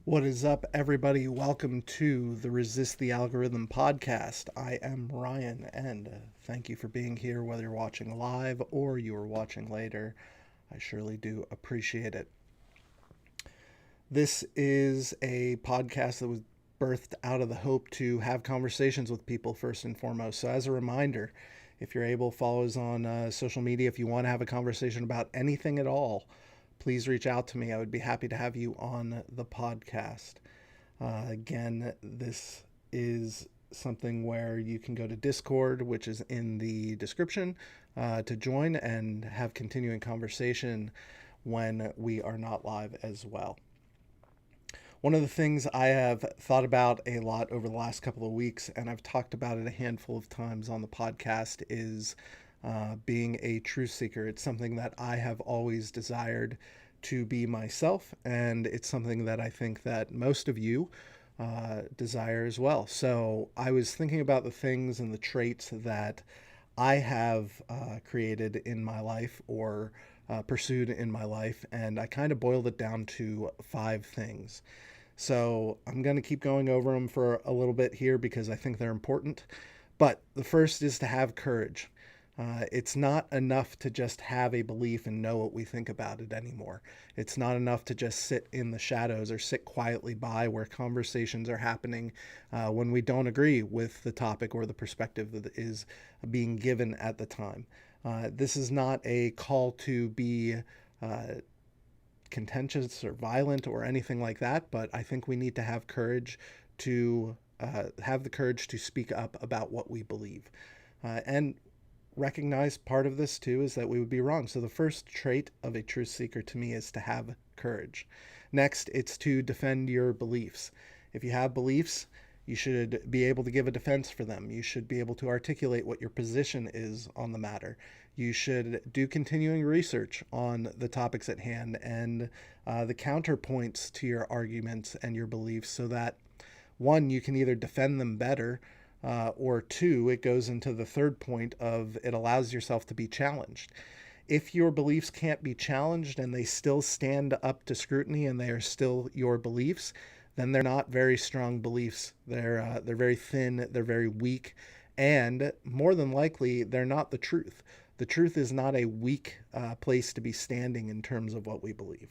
What is up, everybody? Welcome to the Resist the Algorithm podcast. I am Ryan, and thank you for being here, whether you're watching live or you are watching later. I surely do appreciate it. This is a podcast that was birthed out of the hope to have conversations with people first and foremost. So, as a reminder, if you're able, follow us on social media. If you want to have a conversation about anything at all, please reach out to me. I would be happy to have you on the podcast. Again, this is something where you can go to Discord, which is in the description, to join and have continuing conversation when we are not live as well. One of the things I have thought about a lot over the last couple of weeks, and I've talked about it a handful of times on the podcast, is being a truth seeker. It's something that I have always desired to be myself, and it's something that I think that most of you desire as well. So I was thinking about the things and the traits that I have created in my life or pursued in my life, and I kind of boiled it down to 5 things. So I'm going to keep going over them for a little bit here because I think they're important. But the first is to have courage. It's not enough to just have a belief and know what we think about it anymore. It's not enough to just sit in the shadows or sit quietly by where conversations are happening when we don't agree with the topic or the perspective that is being given at the time. This is not a call to be contentious or violent or anything like that, but I think we need to have courage to have the courage to speak up about what we believe. And recognize part of this too is that we would be wrong. So the first trait of a truth seeker to me is to have courage. Next, it's to defend your beliefs. If you have beliefs, you should be able to give a defense for them. You should be able to articulate what your position is on the matter. You should do continuing research on the topics at hand and the counterpoints to your arguments and your beliefs so that, one, you can either defend them better, or two, it goes into the third point of it allows yourself to be challenged. If your beliefs can't be challenged and they still stand up to scrutiny and they are still your beliefs, then they're not very strong beliefs. They're very thin, they're very weak, and more than likely, they're not the truth. The truth is not a weak place to be standing in terms of what we believe.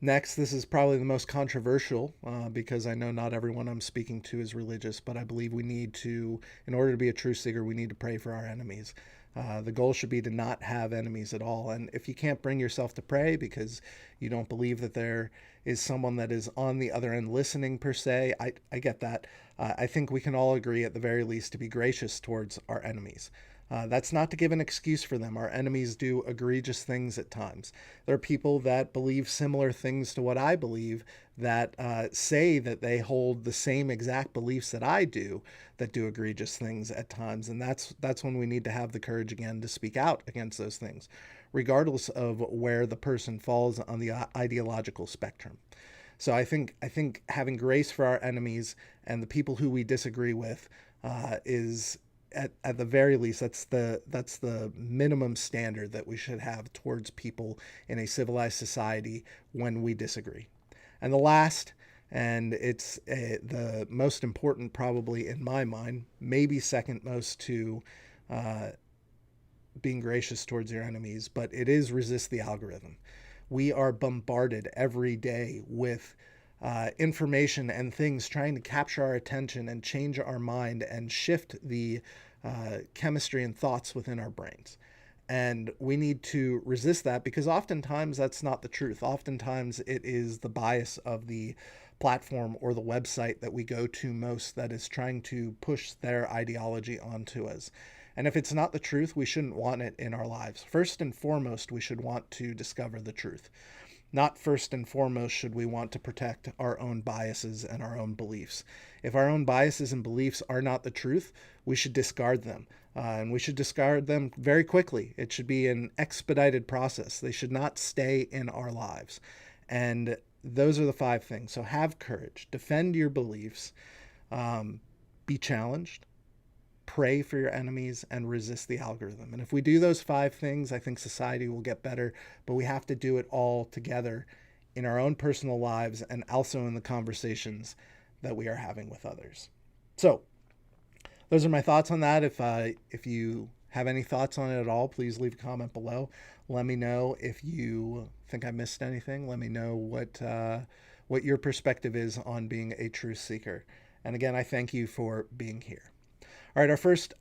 Next, this is probably the most controversial because I know not everyone I'm speaking to is religious, but I believe we need to, in order to be a truth seeker, we need to pray for our enemies. The goal should be to not have enemies at all. And if you can't bring yourself to pray because you don't believe that there is someone that is on the other end listening per se, I get that. I think we can all agree at the very least to be gracious towards our enemies. That's not to give an excuse for them. Our enemies do egregious things at times. There are people that believe similar things to what I believe that say that they hold the same exact beliefs that I do that do egregious things at times. And that's when we need to have the courage again to speak out against those things, regardless of where the person falls on the ideological spectrum. So I think having grace for our enemies and the people who we disagree with is at the very least that's the minimum standard that we should have towards people in a civilized society when we disagree. And the last, and it's the most important probably in my mind, maybe second most to uh, being gracious towards your enemies, but it is resist the algorithm. We are bombarded every day with information and things trying to capture our attention and change our mind and shift the chemistry and thoughts within our brains. And we need to resist that because oftentimes that's not the truth. Oftentimes it is the bias of the platform or the website that we go to most that is trying to push their ideology onto us. And if it's not the truth, we shouldn't want it in our lives. First and foremost, we should want to discover the truth. Not first and foremost should we want to protect our own biases and our own beliefs. If our own biases and beliefs are not the truth, we should discard them. And we should discard them very quickly. It should be an expedited process. They should not stay in our lives. And those are the 5 things. So have courage, defend your beliefs, be challenged, pray for your enemies, and resist the algorithm. And if we do those 5 things, I think society will get better, but we have to do it all together in our own personal lives and also in the conversations that we are having with others. So, those are my thoughts on that. If you have any thoughts on it at all, please leave a comment below. Let me know if you think I missed anything. Let me know what your perspective is on being a truth seeker. And again, I thank you for being here. All right, our first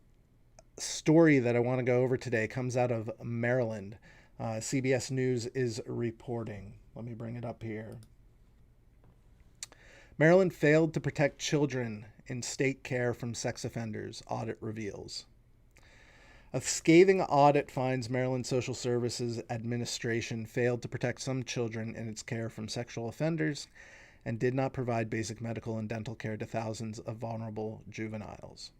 story that I want to go over today comes out of Maryland. CBS News is reporting. Let me bring it up here. Maryland failed to protect children in state care from sex offenders, audit reveals. A scathing audit finds Maryland Social Services Administration failed to protect some children in its care from sexual offenders and did not provide basic medical and dental care to thousands of vulnerable juveniles.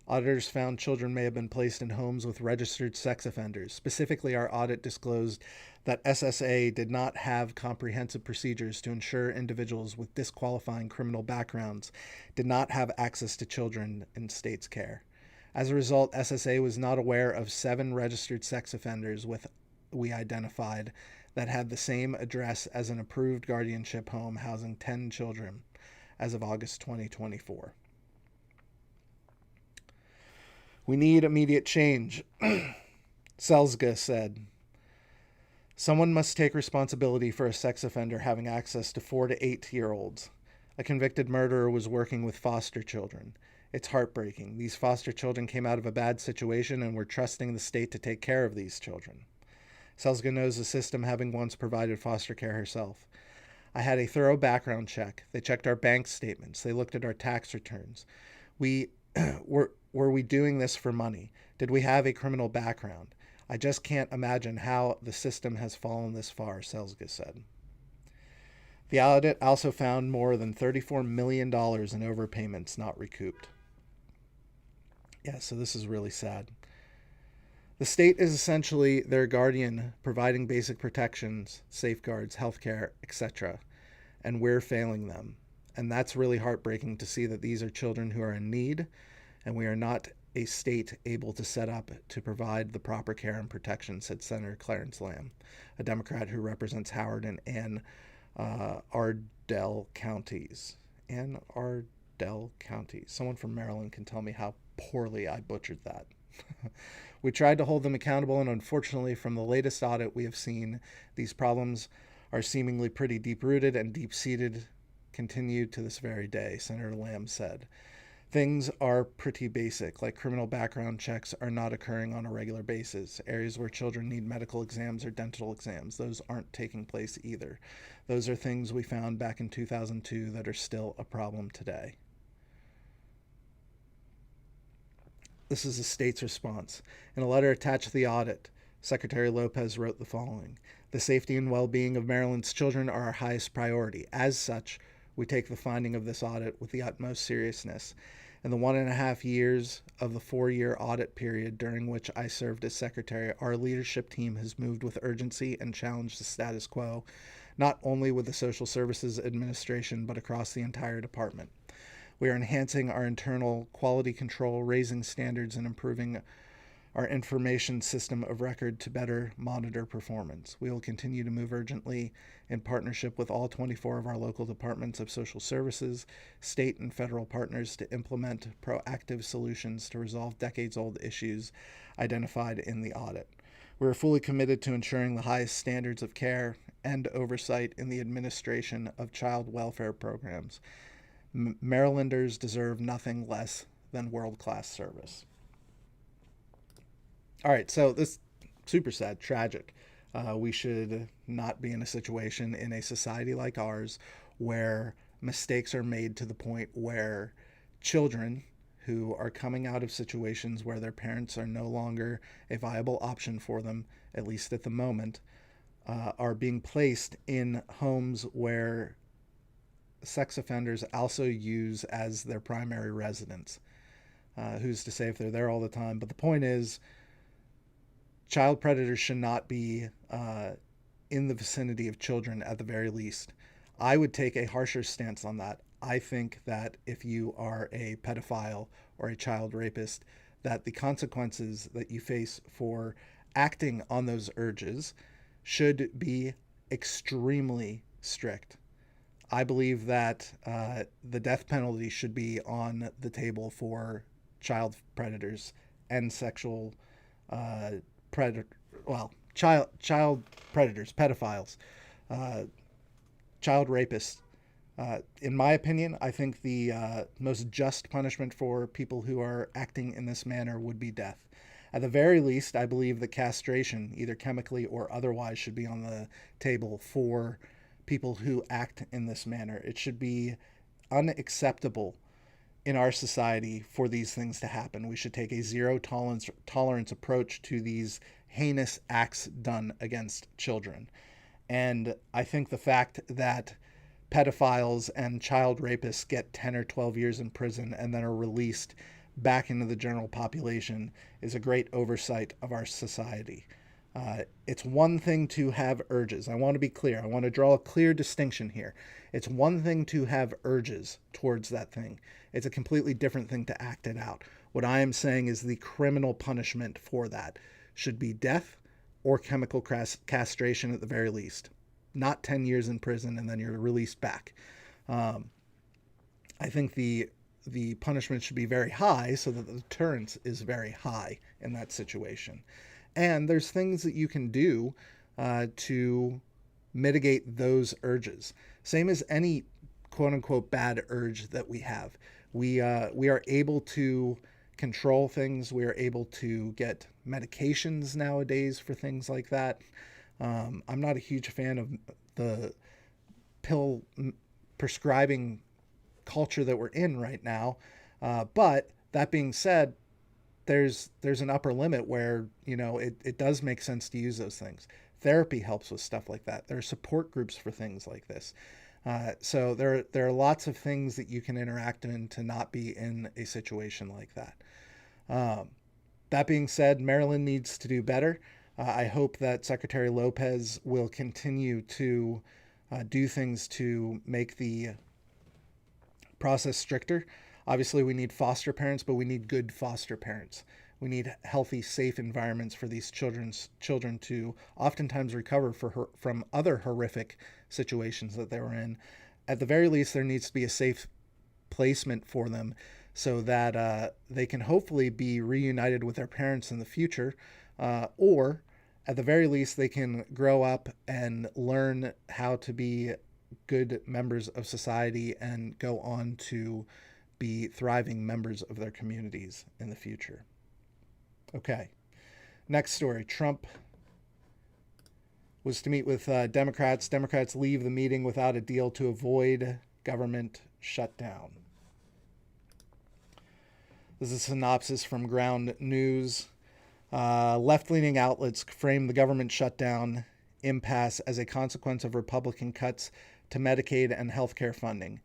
Auditors found children may have been placed in homes with registered sex offenders. Specifically, our audit disclosed that SSA did not have comprehensive procedures to ensure individuals with disqualifying criminal backgrounds did not have access to children in state's care. As a result, SSA was not aware of 7 registered sex offenders we identified that had the same address as an approved guardianship home housing 10 children as of August 2024. We need immediate change, Selzga said. Someone must take responsibility for a sex offender having access to 4 to 8-year-olds. A convicted murderer was working with foster children. It's heartbreaking. These foster children came out of a bad situation and we're trusting the state to take care of these children. Selzga knows the system, having once provided foster care herself. I had a thorough background check. They checked our bank statements. They looked at our tax returns. Were we doing this for money? Did we have a criminal background? I just can't imagine how the system has fallen this far, Selzga said. The audit also found more than $34 million in overpayments not recouped. Yeah, so this is really sad. The state is essentially their guardian, providing basic protections, safeguards, healthcare, etc., and we're failing them. And that's really heartbreaking to see that these are children who are in need, and we are not a state able to set up to provide the proper care and protection, said Senator Clarence Lamb, a Democrat who represents Howard and Anne Ardell counties. Anne Ardell counties. Someone from Maryland can tell me how poorly I butchered that. We tried to hold them accountable, and unfortunately, from the latest audit we have seen, these problems are seemingly pretty deep-rooted and deep-seated, continue to this very day, Senator Lamb said. Things are pretty basic, like criminal background checks are not occurring on a regular basis. Areas where children need medical exams or dental exams, those aren't taking place either. Those are things we found back in 2002 that are still a problem today. This is the state's response. In a letter attached to the audit, Secretary Lopez wrote the following: "The safety and well-being of Maryland's children are our highest priority. As such, we take the finding of this audit with the utmost seriousness. In the 1.5 years of the 4-year audit period during which I served as secretary, our leadership team has moved with urgency and challenged the status quo, not only with the Social Services Administration, but across the entire department. We are enhancing our internal quality control, raising standards, and improving our information system of record to better monitor performance. We will continue to move urgently in partnership with all 24 of our local departments of social services, state and federal partners to implement proactive solutions to resolve decades-old issues identified in the audit. We are fully committed to ensuring the highest standards of care and oversight in the administration of child welfare programs. Marylanders deserve nothing less than world-class service." All right, so this super sad, tragic. We should not be in a situation in a society like ours where mistakes are made to the point where children who are coming out of situations where their parents are no longer a viable option for them, at least at the moment, are being placed in homes where sex offenders also use as their primary residence. Who's to say if they're there all the time? But the point is, child predators should not be in the vicinity of children at the very least. I would take a harsher stance on that. I think that if you are a pedophile or a child rapist, that the consequences that you face for acting on those urges should be extremely strict. I believe that the death penalty should be on the table for child predators and sexual uh, predator, well, child predators, pedophiles, uh, child rapists. In my opinion, I think the most just punishment for people who are acting in this manner would be death. At the very least, I believe that castration, either chemically or otherwise, should be on the table for people who act in this manner. It should be unacceptable in our society for these things to happen. We should take a zero tolerance approach to these heinous acts done against children. And I think the fact that pedophiles and child rapists get 10 or 12 years in prison and then are released back into the general population is a great oversight of our society. It's one thing to have urges. I want to be clear. I want to draw a clear distinction here. It's one thing to have urges towards that thing. It's a completely different thing to act it out. What I am saying is the criminal punishment for that should be death or chemical castration at the very least. Not 10 years in prison and then you're released back. I think the punishment should be very high so that the deterrence is very high in that situation. And there's things that you can do to mitigate those urges. Same as any quote unquote bad urge that we have. We are able to control things. We are able to get medications nowadays for things like that. I'm not a huge fan of the pill prescribing culture that we're in right now. But that being said, there's an upper limit where, it does make sense to use those things. Therapy helps with stuff like that. There are support groups for things like this. So there are lots of things that you can interact in to not be in a situation like that. That being said, Maryland needs to do better. I hope that Secretary Lopez will continue to do things to make the process stricter. Obviously, we need foster parents, but we need good foster parents. We need healthy, safe environments for these children to oftentimes recover from other horrific situations that they were in. At the very least, there needs to be a safe placement for them so that they can hopefully be reunited with their parents in the future, or at the very least, they can grow up and learn how to be good members of society and go on to be thriving members of their communities in the future. Okay, next story. Trump was to meet with Democrats. Democrats leave the meeting without a deal to avoid government shutdown. This is a synopsis from Ground News. Left-leaning outlets frame the government shutdown impasse as a consequence of Republican cuts to Medicaid and healthcare funding,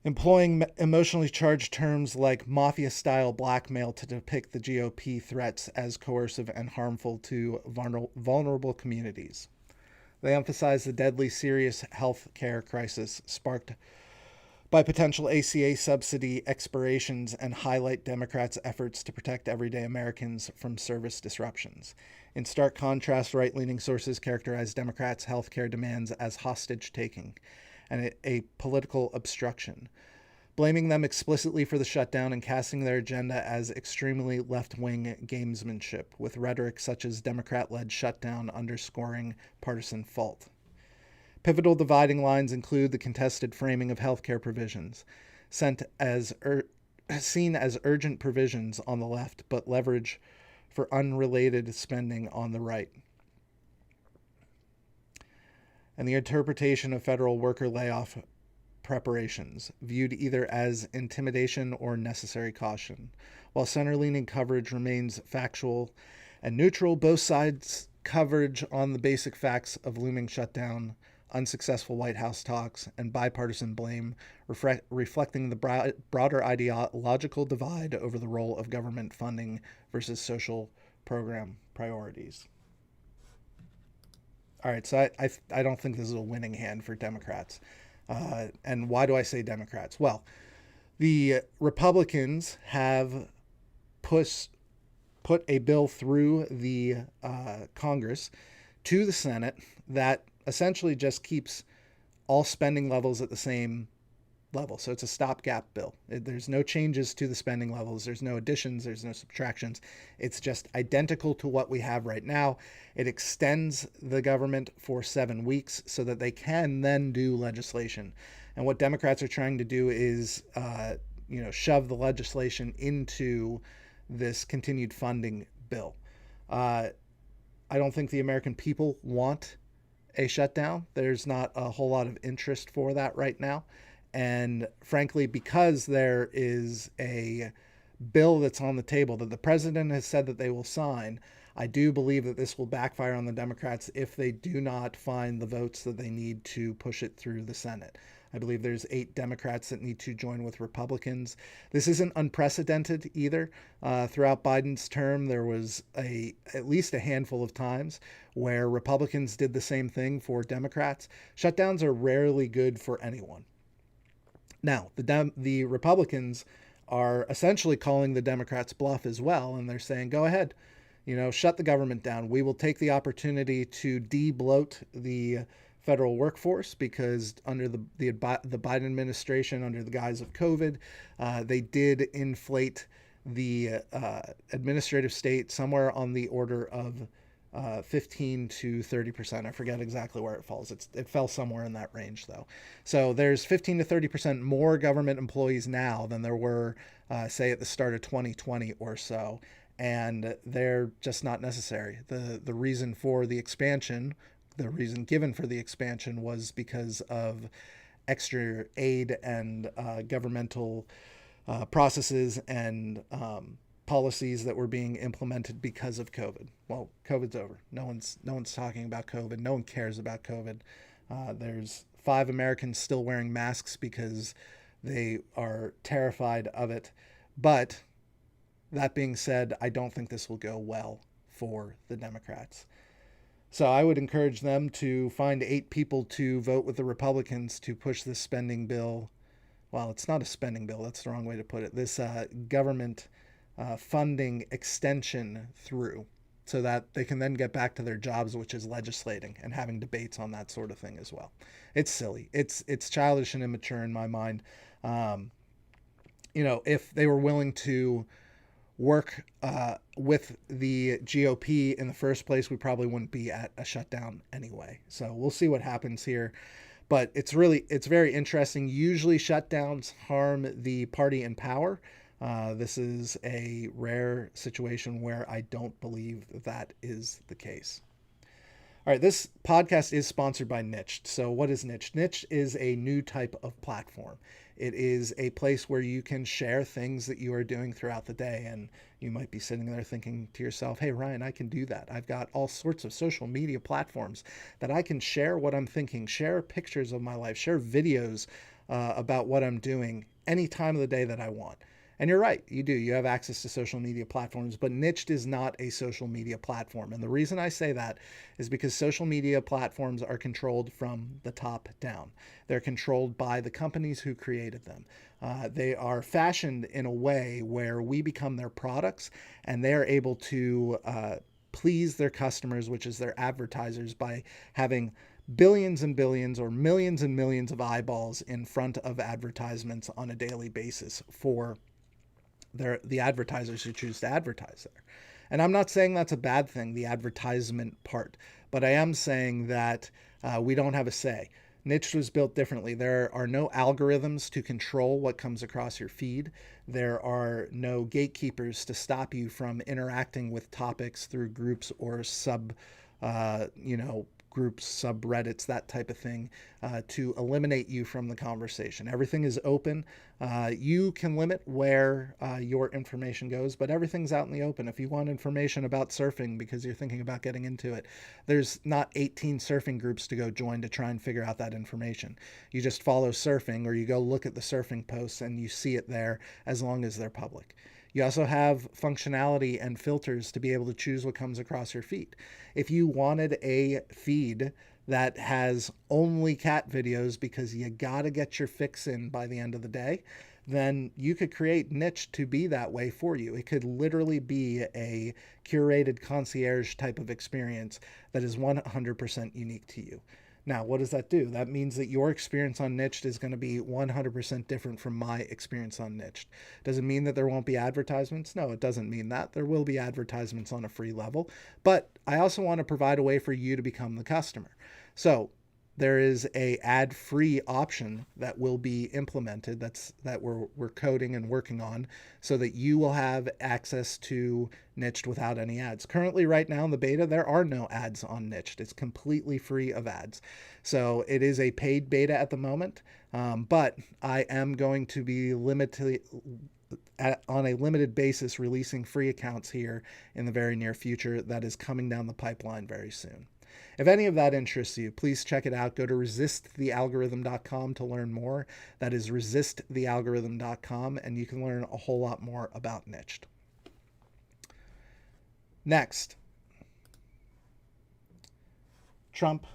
employing emotionally charged terms like mafia-style blackmail to depict the GOP threats as coercive and harmful to vulnerable communities. They emphasize the deadly serious health care crisis sparked by potential ACA subsidy expirations and highlight Democrats' efforts to protect everyday Americans from service disruptions. In stark contrast, right-leaning sources characterize Democrats' health care demands as hostage-taking and a political obstruction, blaming them explicitly for the shutdown and casting their agenda as extremely left-wing gamesmanship, with rhetoric such as Democrat-led shutdown underscoring partisan fault. Pivotal dividing lines include the contested framing of healthcare provisions, seen as urgent provisions on the left, but leverage for unrelated spending on the right, and the interpretation of federal worker layoff preparations, viewed either as intimidation or necessary caution. While center-leaning coverage remains factual and neutral, both sides' coverage on the basic facts of looming shutdown, unsuccessful White House talks, and bipartisan blame, reflecting the broader ideological divide over the role of government funding versus social program priorities. All right, so I don't think this is a winning hand for Democrats. And why do I say Democrats? Well, the Republicans have put a bill through the Congress to the Senate that essentially just keeps all spending levels at the same level. So it's a stopgap bill. There's no changes to the spending levels. There's no additions. There's no subtractions. It's just identical to what we have right now. It extends the government for 7 weeks so that they can then do legislation. And what Democrats are trying to do is, shove the legislation into this continued funding bill. Uh, I don't think the American people want a shutdown. There's not a whole lot of interest for that right now. And frankly, because there is a bill that's on the table that the president has said that they will sign, I do believe that this will backfire on the Democrats if they do not find the votes that they need to push it through the Senate. I believe there's 8 Democrats that need to join with Republicans. This isn't unprecedented either. Throughout Biden's term, there was at least a handful of times where Republicans did the same thing for Democrats. Shutdowns are rarely good for anyone. Now, the Republicans are essentially calling the Democrats bluff as well, and they're saying, go ahead, shut the government down. We will take the opportunity to de-bloat the federal workforce because under the Biden administration, under the guise of COVID, they did inflate the administrative state somewhere on the order of 15 to 30%. I forget exactly where it falls. It fell somewhere in that range, though. So there's 15 to 30% more government employees now than there were, say, at the start of 2020 or so. And they're just not necessary. The reason for the expansion, the reason given for the expansion was because of extra aid and governmental processes and policies that were being implemented because of COVID. Well, COVID's over. No one's talking about COVID. No one cares about COVID. There's 5 Americans still wearing masks because they are terrified of it. But that being said, I don't think this will go well for the Democrats. So I would encourage them to find 8 people to vote with the Republicans to push this spending bill. Well, it's not a spending bill. That's the wrong way to put it. This government funding extension through so that they can then get back to their jobs, which is legislating and having debates on that sort of thing as well. It's silly. It's childish and immature in my mind. If they were willing to work with the GOP in the first place, we probably wouldn't be at a shutdown anyway. So we'll see what happens here. But it's very interesting. Usually shutdowns harm the party in power. This is a rare situation where I don't believe that is the case. All right, this podcast is sponsored by Niched. So what is Niched? Niched is a new type of platform. It is a place where you can share things that you are doing throughout the day. And you might be sitting there thinking to yourself, hey, Ryan, I can do that. I've got all sorts of social media platforms that I can share what I'm thinking, share pictures of my life, share videos about what I'm doing any time of the day that I want. And you're right, you do. You have access to social media platforms, but Niched is not a social media platform. And the reason I say that is because social media platforms are controlled from the top down. They're controlled by the companies who created them. They are fashioned in a way where we become their products, and they are able to please their customers, which is their advertisers, by having billions and billions or millions and millions of eyeballs in front of advertisements on a daily basis for the advertisers who choose to advertise there. And I'm not saying that's a bad thing, the advertisement part, but I am saying that we don't have a say. Niched was built differently. There are no algorithms to control what comes across your feed. There are no gatekeepers to stop you from interacting with topics through groups or groups, subreddits, that type of thing, to eliminate you from the conversation. Everything is open. You can limit where your information goes, but everything's out in the open. If you want information about surfing because you're thinking about getting into it, there's not 18 surfing groups to go join to try and figure out that information. You just follow surfing, or you go look at the surfing posts and you see it there as long as they're public. You also have functionality and filters to be able to choose what comes across your feed. If you wanted a feed that has only cat videos because you gotta get your fix in by the end of the day, then you could create Niche to be that way for you. It could literally be a curated concierge type of experience that is 100% unique to you. Now, what does that do? That means that your experience on niched is going to be 100% different from my experience on niched. Does it mean that there won't be advertisements? No, it doesn't mean that. There will be advertisements on a free level, but I also want to provide a way for you to become the customer. So there is a ad-free option that will be implemented that we're coding and working on so that you will have access to niched without any ads. Currently, right now in the beta, there are no ads on niched. It's completely free of ads. So it is a paid beta at the moment, but I am going to be on a limited basis releasing free accounts here in the very near future. That is coming down the pipeline very soon. If any of that interests you, please check it out. Go to resistthealgorithm.com to learn more. That is resistthealgorithm.com, and you can learn a whole lot more about niched. Next, Trump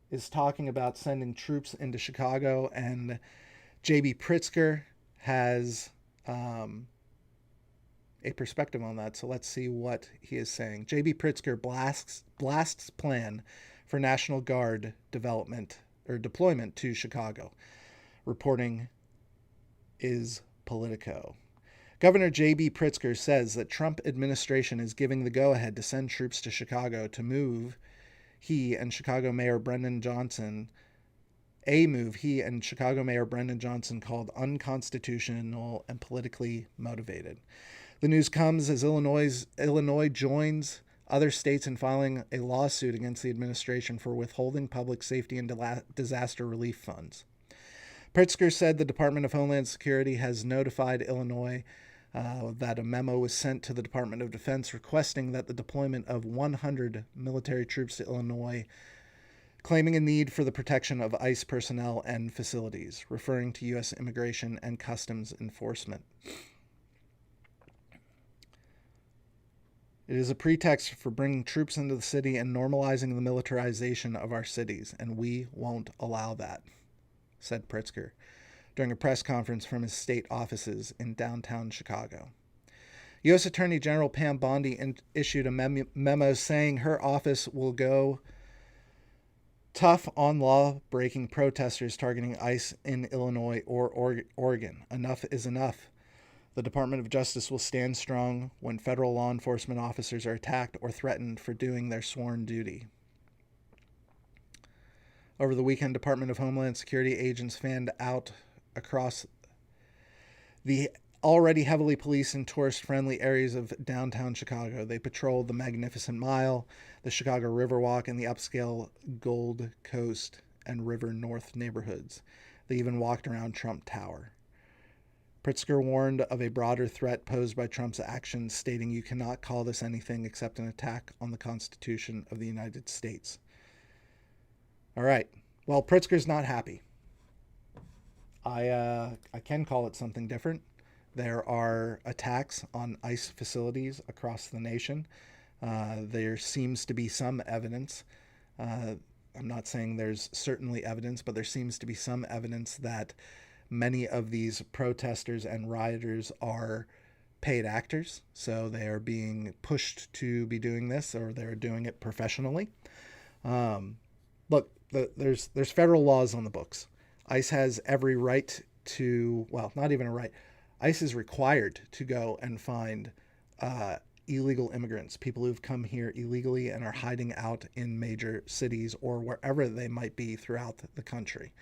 is talking about sending troops into Chicago, and J.B. Pritzker has a perspective on that. So let's see what he is saying. J.B. Pritzker blasts plan for National Guard development or deployment to Chicago. Reporting is Politico. Governor J.B. Pritzker says that Trump administration is giving the go-ahead to send troops to Chicago to move he and Chicago Mayor Brendan Johnson called unconstitutional and politically motivated. The news comes as Illinois joins other states in filing a lawsuit against the administration for withholding public safety and disaster relief funds. Pritzker said the Department of Homeland Security has notified Illinois that a memo was sent to the Department of Defense requesting that the deployment of 100 military troops to Illinois, claiming a need for the protection of ICE personnel and facilities, referring to U.S. Immigration and Customs Enforcement. It is a pretext for bringing troops into the city and normalizing the militarization of our cities, and we won't allow that, said Pritzker during a press conference from his state offices in downtown Chicago. U.S. Attorney General Pam Bondi issued a memo saying her office will go tough on law-breaking protesters targeting ICE in Illinois or Oregon. Enough is enough. The Department of Justice will stand strong when federal law enforcement officers are attacked or threatened for doing their sworn duty. Over the weekend, Department of Homeland Security agents fanned out across the already heavily policed and tourist-friendly areas of downtown Chicago. They patrolled the Magnificent Mile, the Chicago Riverwalk, and the upscale Gold Coast and River North neighborhoods. They even walked around Trump Tower. Pritzker warned of a broader threat posed by Trump's actions, stating, "You cannot call this anything except an attack on the Constitution of the United States." All right. Well, Pritzker's not happy. I can call it something different. There are attacks on ICE facilities across the nation. There seems to be some evidence. I'm not saying there's certainly evidence, but there seems to be some evidence that many of these protesters and rioters are paid actors. So they are being pushed to be doing this, or they're doing it professionally. Look, there's federal laws on the books. ICE has every right to, well, not even a right. ICE is required to go and find illegal immigrants, people who've come here illegally and are hiding out in major cities or wherever they might be throughout the country.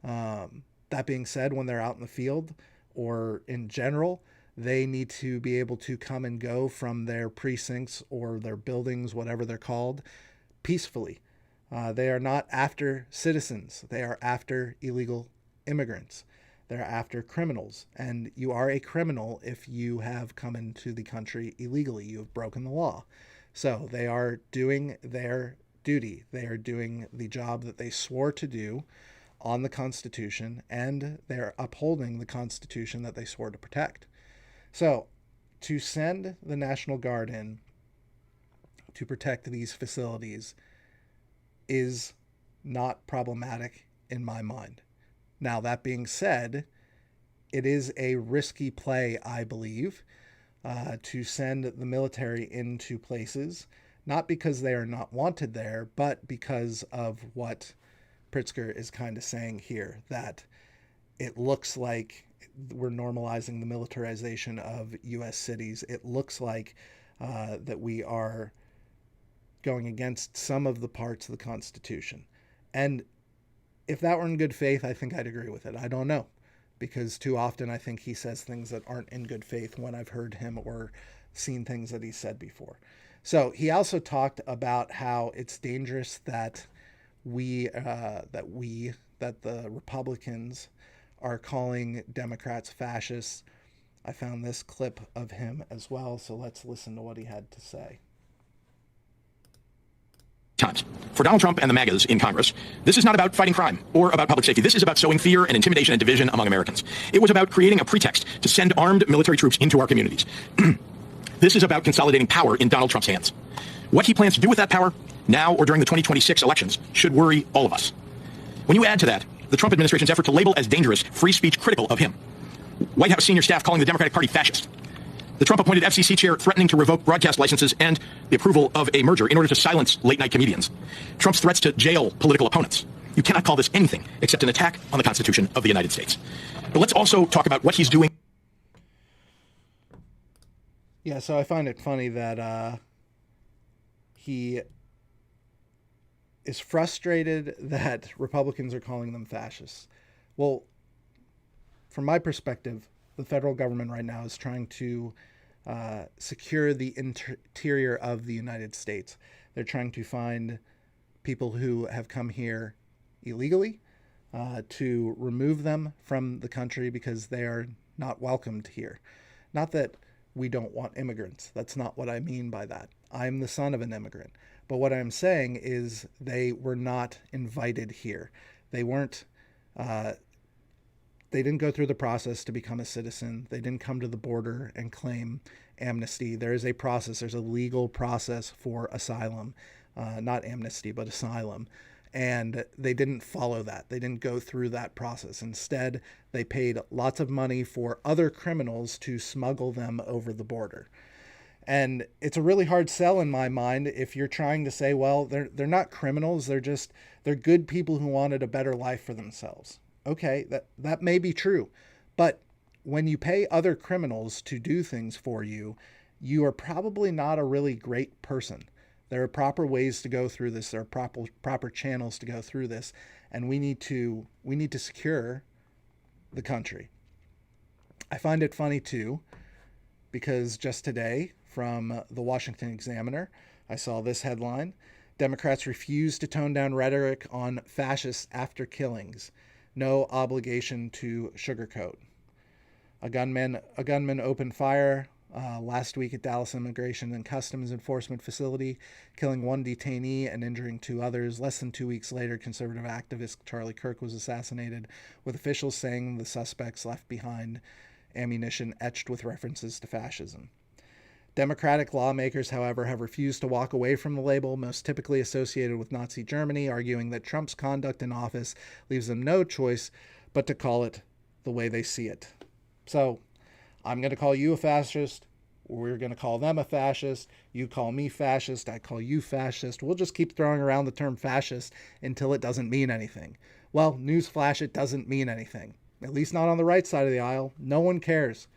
That being said, when they're out in the field or in general, they need to be able to come and go from their precincts or their buildings, whatever they're called, peacefully. They are not after citizens. They are after illegal immigrants. They're after criminals. And you are a criminal if you have come into the country illegally. You have broken the law. So they are doing their duty. They are doing the job that they swore to do on the Constitution, and they're upholding the Constitution that they swore to protect. So to send the National Guard in to protect these facilities is not problematic in my mind. Now, that being said, it is a risky play, I believe, to send the military into places not because they are not wanted there, but because of what Pritzker is kind of saying here, that it looks like we're normalizing the militarization of U.S. cities. It looks like that we are going against some of the parts of the Constitution. And if that were in good faith, I think I'd agree with it. I don't know, because too often I think he says things that aren't in good faith when I've heard him or seen things that he said before. So he also talked about how it's dangerous that the Republicans are calling Democrats fascists. I found this clip of him as well, so let's listen to what he had to say. Times. For Donald Trump and the MAGAs in Congress, this is not about fighting crime or about public safety. This is about sowing fear and intimidation and division among Americans. It was about creating a pretext to send armed military troops into our communities. This is about consolidating power in Donald Trump's hands. What he plans to do with that power, now or during the 2026 elections, should worry all of us. When you add to that the Trump administration's effort to label as dangerous free speech critical of him, White House senior staff calling the Democratic Party fascist, the Trump-appointed FCC chair threatening to revoke broadcast licenses and the approval of a merger in order to silence late-night comedians, Trump's threats to jail political opponents, you cannot call this anything except an attack on the Constitution of the United States. But let's also talk about what he's doing. Yeah, so I find it funny that he is frustrated that Republicans are calling them fascists. Well, from my perspective, the federal government right now is trying to secure the interior of the United States. They're trying to find people who have come here illegally, to remove them from the country because they are not welcomed here. Not that we don't want immigrants. That's not what I mean by that. I'm the son of an immigrant. But what I'm saying is they were not invited here. They weren't, they didn't go through the process to become a citizen. They didn't come to the border and claim amnesty. There is a process. There's a legal process for asylum, not amnesty, but asylum. And they didn't follow that. They didn't go through that process. Instead, they paid lots of money for other criminals to smuggle them over the border. And it's a really hard sell in my mind if you're trying to say, well, they're not criminals. They're good people who wanted a better life for themselves. Okay, that may be true. But when you pay other criminals to do things for you, you are probably not a really great person. There are proper ways to go through this. There are proper channels to go through this, and we need to secure the country. I find it funny too, because just today from the Washington Examiner, I saw this headline: Democrats refuse to tone down rhetoric on fascists after killings. No obligation to sugarcoat. A gunman opened fire last week at Dallas Immigration and Customs Enforcement Facility, killing one detainee and injuring two others. Less than 2 weeks later, conservative activist Charlie Kirk was assassinated, with officials saying the suspects left behind ammunition etched with references to fascism. Democratic lawmakers, however, have refused to walk away from the label most typically associated with Nazi Germany, arguing that Trump's conduct in office leaves them no choice but to call it the way they see it. So I'm going to call you a fascist. We're going to call them a fascist. You call me fascist. I call you fascist. We'll just keep throwing around the term fascist until it doesn't mean anything. Well, newsflash, it doesn't mean anything. At least not on the right side of the aisle. No one cares.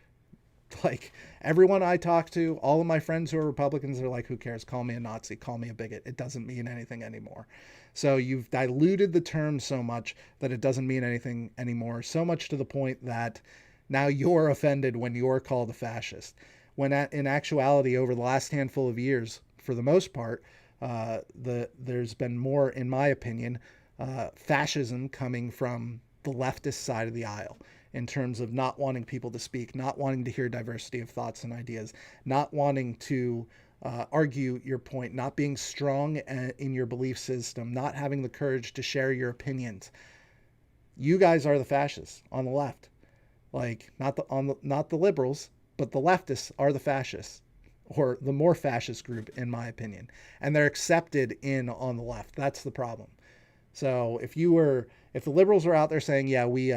Like, everyone I talk to, all of my friends who are Republicans are like, who cares? Call me a Nazi. Call me a bigot. It doesn't mean anything anymore. So you've diluted the term so much that it doesn't mean anything anymore. So much to the point that now you're offended when you're called a fascist. When in actuality, over the last handful of years, for the most part, there's been more, in my opinion, fascism coming from the leftist side of the aisle, in terms of not wanting people to speak, not wanting to hear diversity of thoughts and ideas, not wanting to argue your point, not being strong in your belief system, not having the courage to share your opinions. You guys are the fascists on the left. Like, not the liberals, but the leftists are the fascists, or the more fascist group, in my opinion. And they're accepted in on the left. That's the problem. So if the liberals were out there saying, yeah, we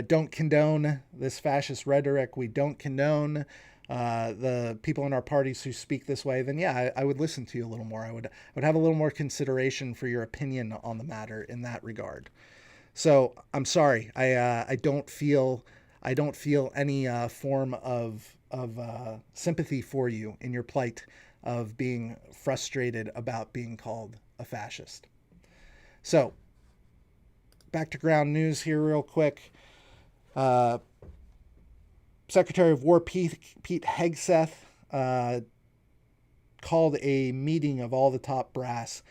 don't condone this fascist rhetoric, we don't condone the people in our parties who speak this way, then yeah, I would listen to you a little more. I would have a little more consideration for your opinion on the matter in that regard. So I'm sorry. I don't feel any form of sympathy for you in your plight of being frustrated about being called a fascist. So back to ground news here, real quick. Secretary of War Pete Hegseth called a meeting of all the top brass,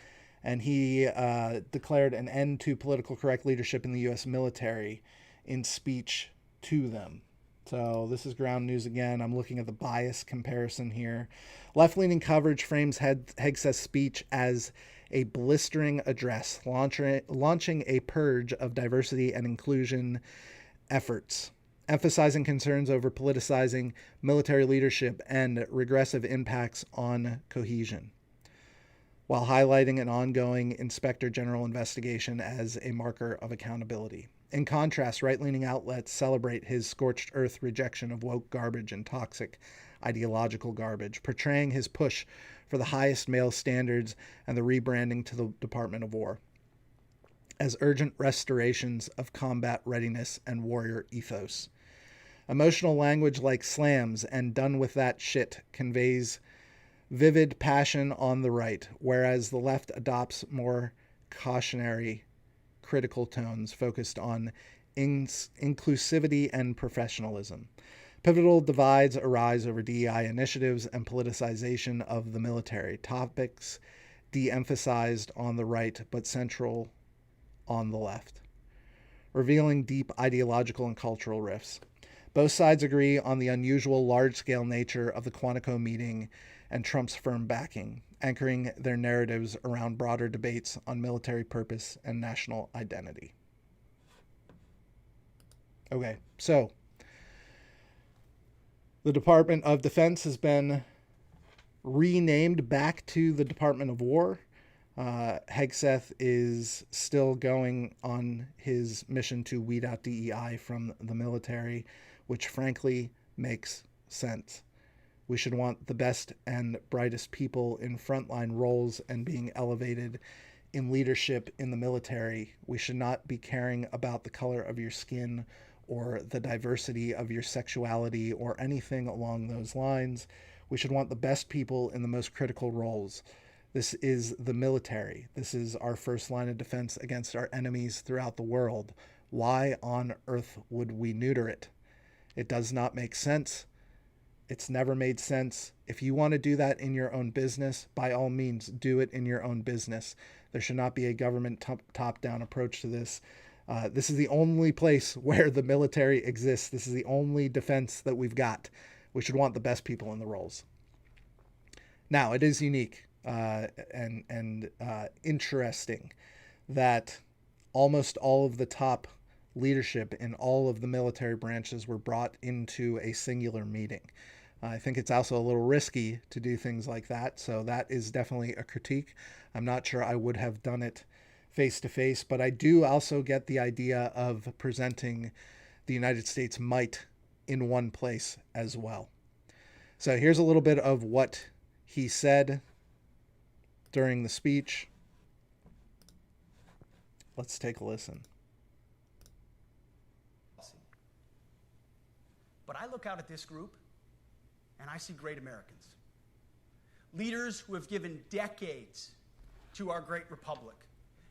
and he declared an end to political correct leadership in the U.S. military in speech to them. So this is ground news again. I'm looking at the bias comparison here. Left-leaning coverage frames Hegseth's speech as a blistering address, launching a purge of diversity and inclusion efforts, emphasizing concerns over politicizing military leadership and regressive impacts on cohesion, while highlighting an ongoing Inspector General investigation as a marker of accountability. In contrast, right-leaning outlets celebrate his scorched earth rejection of woke garbage and toxic ideological garbage, portraying his push for the highest male standards and the rebranding to the Department of War as urgent restorations of combat readiness and warrior ethos. Emotional language like slams and done with that shit conveys vivid passion on the right, whereas the left adopts more cautionary, critical tones focused on inclusivity and professionalism. Pivotal divides arise over DEI initiatives and politicization of the military, topics de-emphasized on the right but central on the left, revealing deep ideological and cultural rifts. Both sides agree on the unusual large-scale nature of the Quantico meeting and Trump's firm backing, anchoring their narratives around broader debates on military purpose and national identity. Okay, so the Department of Defense has been renamed back to the Department of War. Hegseth is still going on his mission to weed out DEI from the military, which frankly makes sense. We should want the best and brightest people in frontline roles and being elevated in leadership in the military. We should not be caring about the color of your skin or the diversity of your sexuality or anything along those lines. We should want the best people in the most critical roles. This is the military. This is our first line of defense against our enemies throughout the world. Why on earth would we neuter it? It does not make sense. It's never made sense. If you want to do that in your own business, by all means, do it in your own business. There should not be a government top-down approach to this. This is the only place where the military exists. This is the only defense that we've got. We should want the best people in the roles. Now, it is unique and interesting that almost all of the top leadership in all of the military branches were brought into a singular meeting. I think it's also a little risky to do things like that, so that is definitely a critique. I'm not sure I would have done it face to face, but I do also get the idea of presenting the United States might in one place as well. So here's a little bit of what he said during the speech. Let's take a listen. But I look out at this group and I see great Americans. Leaders who have given decades to our great republic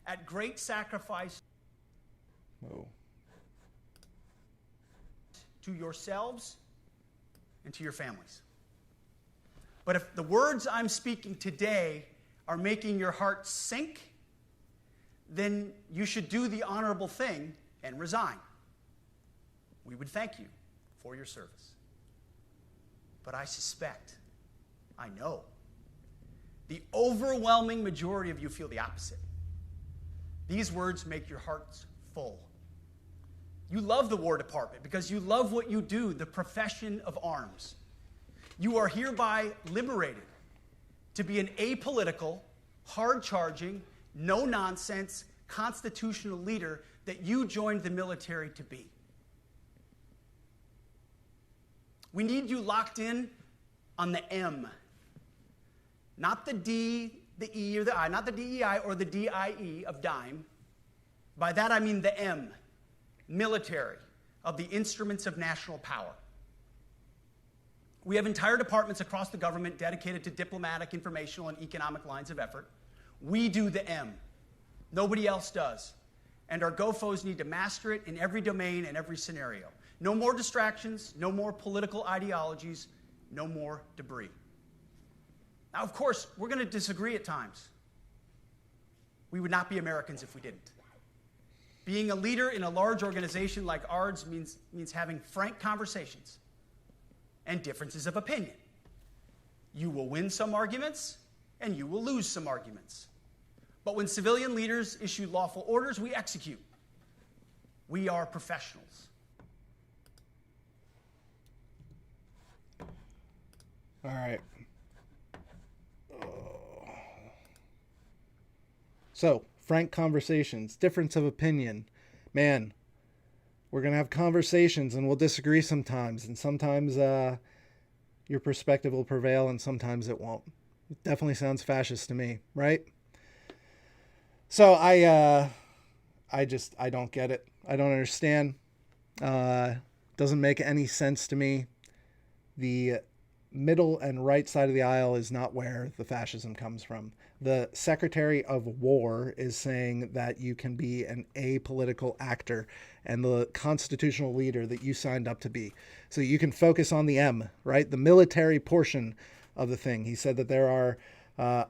at great sacrifice to yourselves and to your families. But if the words I'm speaking today are making your heart sink, then you should do the honorable thing and resign. We would thank you for your service. But I suspect, I know, the overwhelming majority of you feel the opposite. These words make your hearts full. You love the War Department because you love what you do, the profession of arms. You are hereby liberated to be an apolitical, hard-charging, no-nonsense, constitutional leader that you joined the military to be. We need you locked in on the M. Not the D, the E, or the I. Not the DEI or the DIE of dime. By that I mean the M, military, of the instruments of national power. We have entire departments across the government dedicated to diplomatic, informational, and economic lines of effort. We do the M. Nobody else does. And our GoFos need to master it in every domain and every scenario. No more distractions, no more political ideologies, no more debris. Now, of course, we're going to disagree at times. We would not be Americans if we didn't. Being a leader in a large organization like ours means having frank conversations and differences of opinion. You will win some arguments, and you will lose some arguments. But when civilian leaders issue lawful orders, we execute. We are professionals. All right. So, frank conversations, difference of opinion. Man, we're going to have conversations and we'll disagree sometimes. And sometimes your perspective will prevail and sometimes it won't. It definitely sounds fascist to me, right? So I don't get it. I don't understand. Doesn't make any sense to me. The middle and right side of the aisle is not where the fascism comes from. The Secretary of War is saying that you can be an apolitical actor and the constitutional leader that you signed up to be. So you can focus on the M, right? The military portion of the thing. He said that there are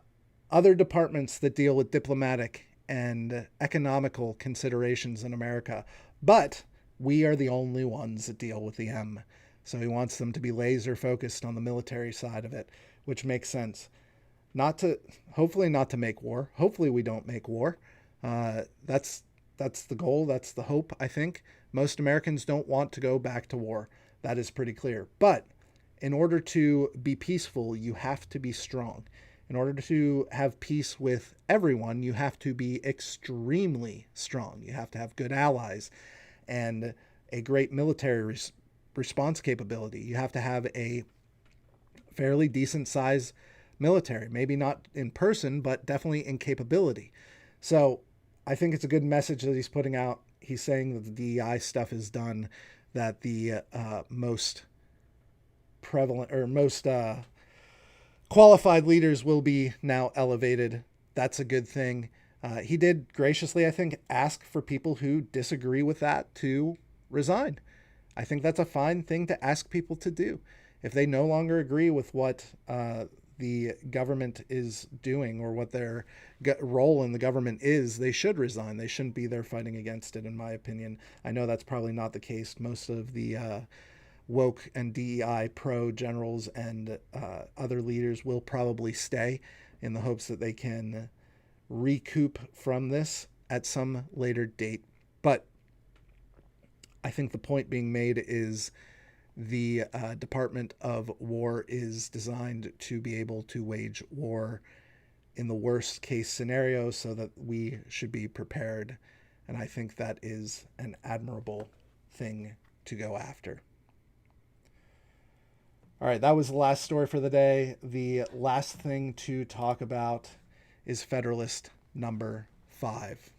other departments that deal with diplomatic and economical considerations in America, but we are the only ones that deal with the M. So he wants them to be laser focused on the military side of it, which makes sense. Hopefully not to make war. Hopefully we don't make war. That's the goal. That's the hope, I think. Most Americans don't want to go back to war. That is pretty clear. But in order to be peaceful, you have to be strong. In order to have peace with everyone, you have to be extremely strong. You have to have good allies and a great military response capability. You have to have a fairly decent size military, maybe not in person, but definitely in capability. So I think it's a good message that he's putting out. He's saying that the DEI stuff is done, that the most prevalent or most qualified leaders will be now elevated. That's a good thing. He did graciously, I think, ask for people who disagree with that to resign. I think that's a fine thing to ask people to do. If they no longer agree with what the government is doing or what their role in the government is, they should resign. They shouldn't be there fighting against it, in my opinion. I know that's probably not the case. Most of the woke and DEI pro generals and other leaders will probably stay in the hopes that they can recoup from this at some later date. But I think the point being made is the Department of War is designed to be able to wage war in the worst case scenario so that we should be prepared. And I think that is an admirable thing to go after. All right, that was the last story for the day. The last thing to talk about is Federalist number 5.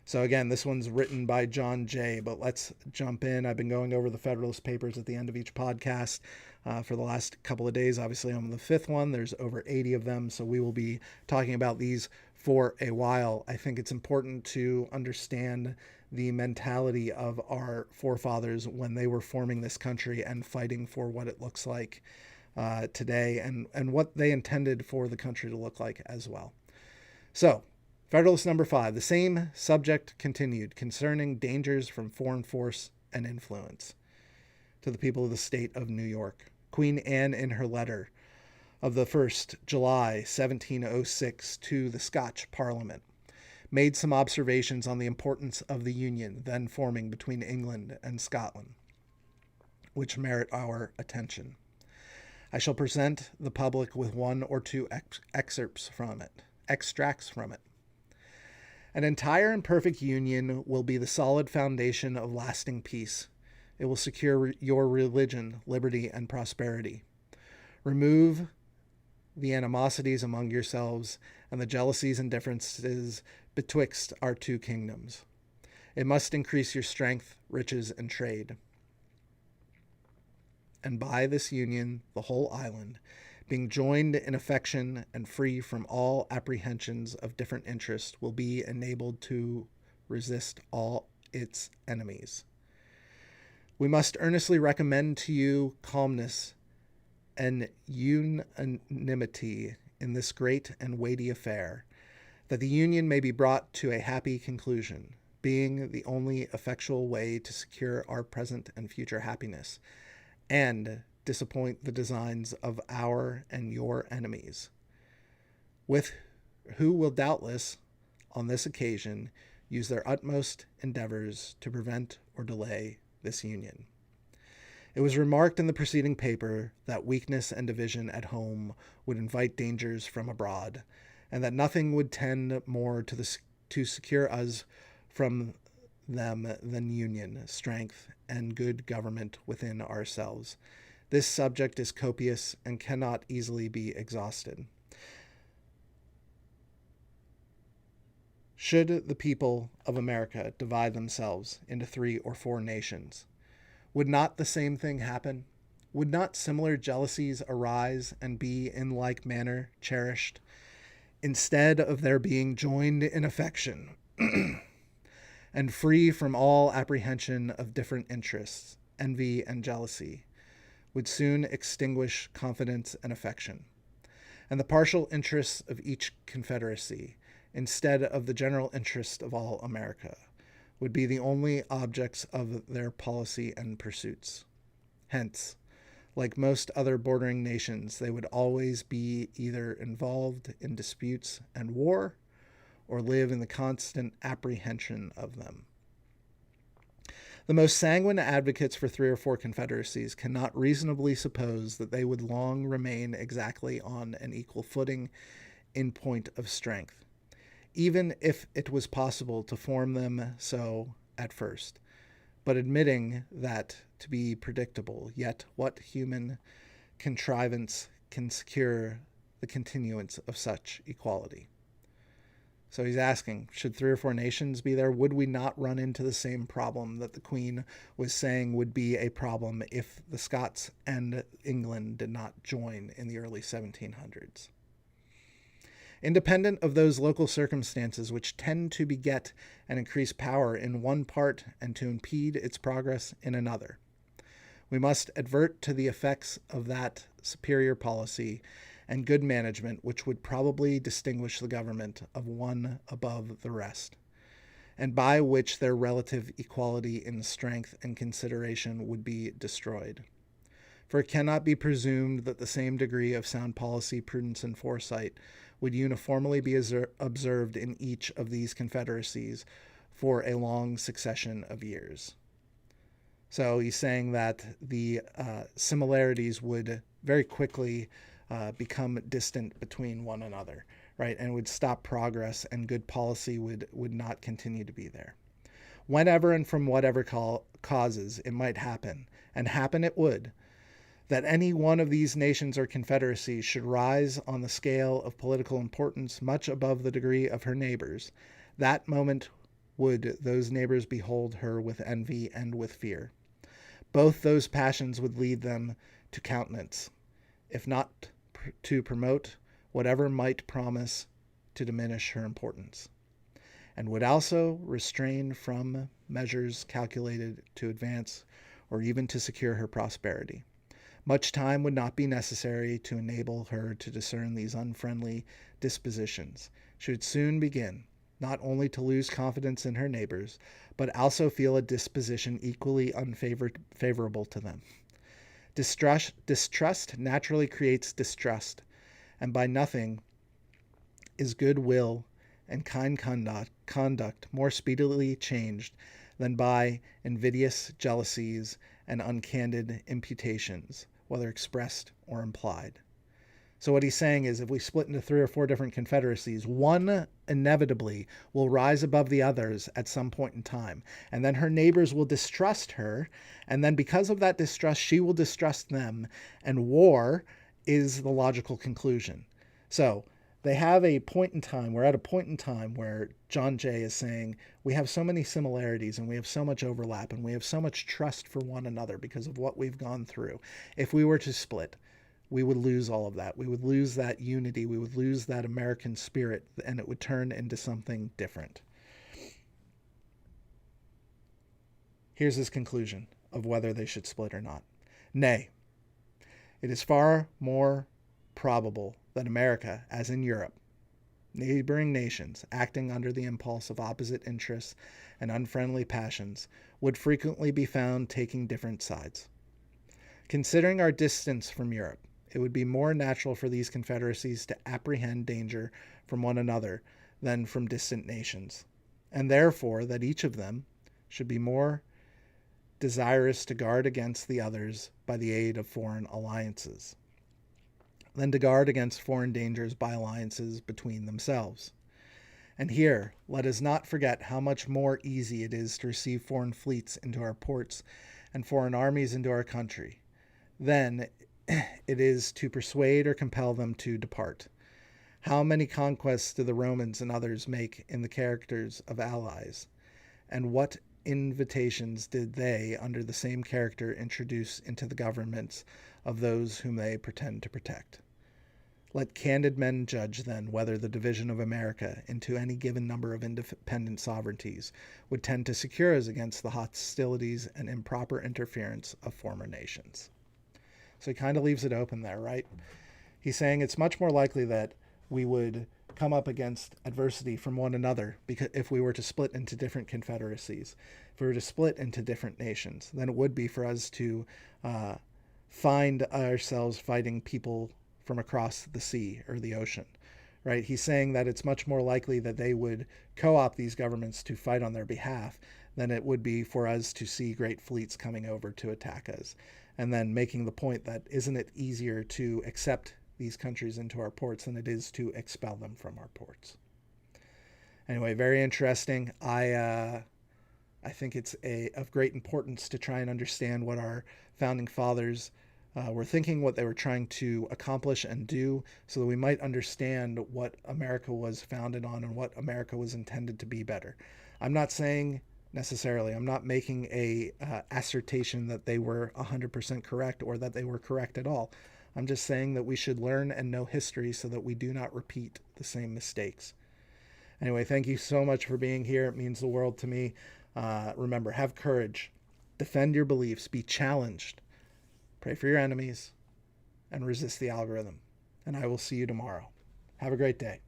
So again, this one's written by John Jay, but let's jump in. I've been going over the Federalist Papers at the end of each podcast for the last couple of days. Obviously, I'm on the 5th one. There's over 80 of them, so we will be talking about these for a while. I think it's important to understand the mentality of our forefathers when they were forming this country and fighting for what it looks like today and what they intended for the country to look like as well. So, Federalist number 5, the same subject continued concerning dangers from foreign force and influence. To the people of the state of New York, Queen Anne in her letter of the 1st July 1706 to the Scotch Parliament made some observations on the importance of the union then forming between England and Scotland, which merit our attention. I shall present the public with one or two extracts from it. An entire and perfect union will be the solid foundation of lasting peace. It will secure your religion, liberty, and prosperity. Remove the animosities among yourselves and the jealousies and differences betwixt our two kingdoms. It must increase your strength, riches, and trade. And by this union, the whole island, being joined in affection and free from all apprehensions of different interests, will be enabled to resist all its enemies. We must earnestly recommend to you calmness and unanimity in this great and weighty affair, that the union may be brought to a happy conclusion, being the only effectual way to secure our present and future happiness, and disappoint the designs of our and your enemies, with who will doubtless, on this occasion, use their utmost endeavors to prevent or delay this union. It was remarked in the preceding paper that weakness and division at home would invite dangers from abroad, and that nothing would tend more to secure us from them than union, strength, and good government within ourselves. This subject is copious and cannot easily be exhausted. Should the people of America divide themselves into 3 or 4 nations, would not the same thing happen? Would not similar jealousies arise and be in like manner cherished, instead of their being joined in affection and free from all apprehension of different interests, envy and jealousy, would soon extinguish confidence and affection, and the partial interests of each confederacy, instead of the general interest of all America, would be the only objects of their policy and pursuits. Hence, like most other bordering nations, they would always be either involved in disputes and war, or live in the constant apprehension of them. The most sanguine advocates for 3 or 4 confederacies cannot reasonably suppose that they would long remain exactly on an equal footing in point of strength, even if it was possible to form them so at first. But admitting that to be predictable, yet what human contrivance can secure the continuance of such equality? So he's asking, should 3 or 4 nations be there? Would we not run into the same problem that the Queen was saying would be a problem if the Scots and England did not join in the early 1700s? Independent of those local circumstances which tend to beget and increase power in one part and to impede its progress in another, we must advert to the effects of that superior policy and good management which would probably distinguish the government of one above the rest, and by which their relative equality in strength and consideration would be destroyed. For it cannot be presumed that the same degree of sound policy, prudence, and foresight would uniformly be observed in each of these confederacies for a long succession of years. So he's saying that the similarities would very quickly become distant between one another, right? And would stop progress, and good policy would not continue to be there. Whenever and from whatever causes it might happen, and happen it would, that any one of these nations or confederacies should rise on the scale of political importance much above the degree of her neighbors, that moment would those neighbors behold her with envy and with fear. Both those passions would lead them to countenance, if not to promote, whatever might promise to diminish her importance, and would also restrain from measures calculated to advance or even to secure her prosperity. Much time would not be necessary to enable her to discern these unfriendly dispositions. She would soon begin, not only to lose confidence in her neighbors, but also feel a disposition equally unfavorable to them. Distrust naturally creates distrust, and by nothing is good will and kind conduct more speedily changed than by invidious jealousies and uncandid imputations, whether expressed or implied. So what he's saying is if we split into 3 or 4 different confederacies, one inevitably will rise above the others at some point in time. And then her neighbors will distrust her. And then because of that distrust, she will distrust them. And war is the logical conclusion. So they have a point in time, we're at a point in time where John Jay is saying we have so many similarities and we have so much overlap and we have so much trust for one another because of what we've gone through. If we were to split, we would lose all of that. We would lose that unity. We would lose that American spirit, and it would turn into something different. Here's his conclusion of whether they should split or not. Nay, it is far more probable that America, as in Europe, neighboring nations acting under the impulse of opposite interests and unfriendly passions, would frequently be found taking different sides. Considering our distance from Europe, it would be more natural for these confederacies to apprehend danger from one another than from distant nations, and therefore that each of them should be more desirous to guard against the others by the aid of foreign alliances than to guard against foreign dangers by alliances between themselves. And here, let us not forget how much more easy it is to receive foreign fleets into our ports and foreign armies into our country than it is to persuade or compel them to depart. How many conquests do the Romans and others make in the characters of allies? And what invitations did they, under the same character, introduce into the governments of those whom they pretend to protect? Let candid men judge, then, whether the division of America into any given number of independent sovereignties would tend to secure us against the hostilities and improper interference of former nations. So he kind of leaves it open there, right? He's saying it's much more likely that we would come up against adversity from one another because if we were to split into different confederacies, if we were to split into different nations, than it would be for us to find ourselves fighting people from across the sea or the ocean, right? He's saying that it's much more likely that they would co-opt these governments to fight on their behalf than it would be for us to see great fleets coming over to attack us. And then making the point that isn't it easier to accept these countries into our ports than it is to expel them from our ports. Anyway, very interesting. I think it's of great importance to try and understand what our founding fathers were thinking, what they were trying to accomplish and do, so that we might understand what America was founded on and what America was intended to be better. I'm not saying necessarily, I'm not making a assertion that they were 100% correct or that they were correct at all. I'm just saying that we should learn and know history so that we do not repeat the same mistakes. Anyway, thank you so much for being here. It means the world to me. Remember, have courage, defend your beliefs, be challenged, pray for your enemies, and resist the algorithm. And I will see you tomorrow. Have a great day.